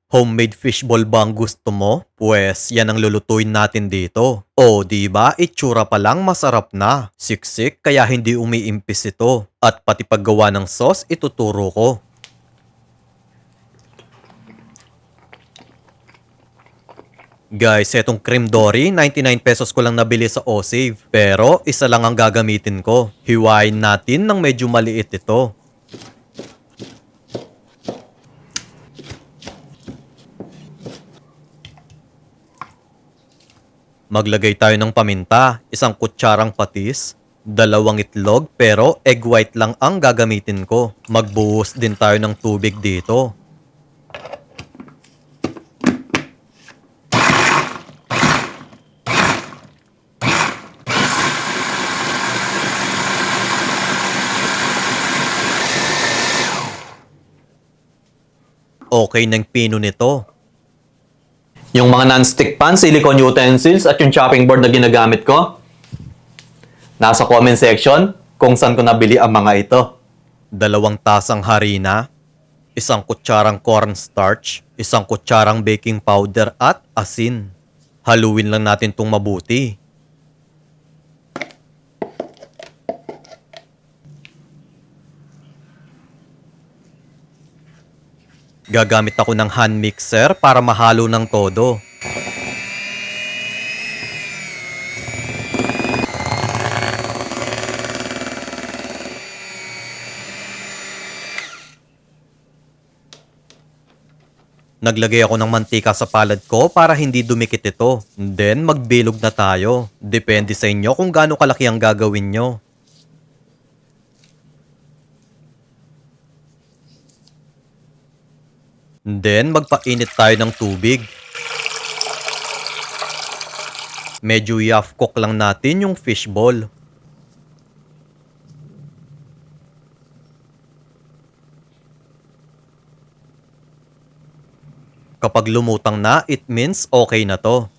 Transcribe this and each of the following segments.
Homemade fishball ba ang gusto mo? Pwes, yan ang lulutuin natin dito. O, di ba? Itsura pa lang masarap na. Siksik kaya hindi umiimpis ito. At pati paggawa ng sauce, ituturo ko. Guys, etong cream dory, 99 pesos ko lang nabili sa Osave. Pero, isa lang ang gagamitin ko. Hiwain natin ng medyo maliit ito. Maglagay tayo ng paminta, isang kutsarang patis, 2 itlog pero egg white lang ang gagamitin ko. Magbuhos din tayo ng tubig dito. Okay ng pino nito. Yung mga non-stick pan, silicone utensils at yung chopping board na ginagamit ko, nasa comment section kung saan ko nabili ang mga ito. 2 tasang harina, 1 kutsarang cornstarch, 1 kutsarang baking powder at asin. Haluin lang natin itong mabuti. Gagamit ako ng hand mixer para mahalo ng todo. Naglagay ako ng mantika sa palad ko para hindi dumikit ito. Then, magbilog na tayo. Depende sa inyo kung gaano kalaki ang gagawin nyo. Then, magpainit tayo ng tubig. Medyo i-half cook lang natin yung fishball. Kapag lumutang na, it means okay na to.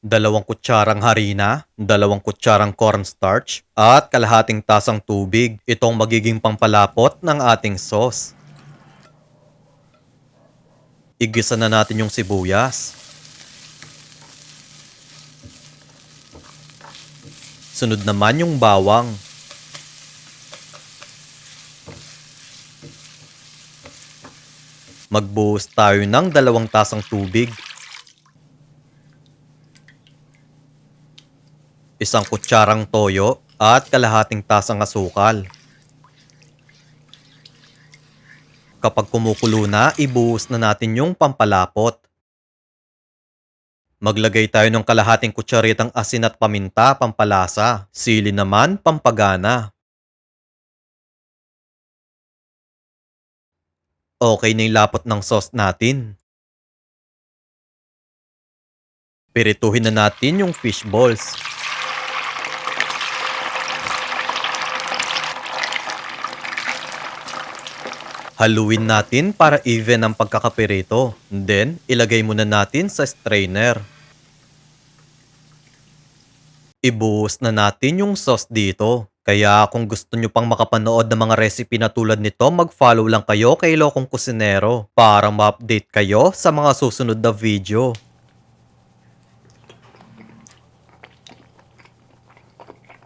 Dalawang kutsarang harina, 2 kutsarang cornstarch, at kalahating tasang tubig. Itong magiging pampalapot ng ating sauce. Igisa na natin yung sibuyas. Sunod naman yung bawang. Magbuhos tayo ng 2 tasang tubig. 1 kutsarang toyo at kalahating tasang asukal. Kapag kumukulo na, ibuhos na natin yung pampalapot. Maglagay tayo ng kalahating kutsaritang asin at paminta, pampalasa. Sili naman, pampagana. Okay na yung lapot ng sauce natin. Pirituhin na natin yung fish balls. Haluin natin para even ang pagkakapirito. Then, ilagay muna natin sa strainer. Ibuhos na natin yung sauce dito. Kaya kung gusto nyo pang makapanood ng mga recipe na tulad nito, mag-follow lang kayo kay Lokong Kusinero para ma-update kayo sa mga susunod na video.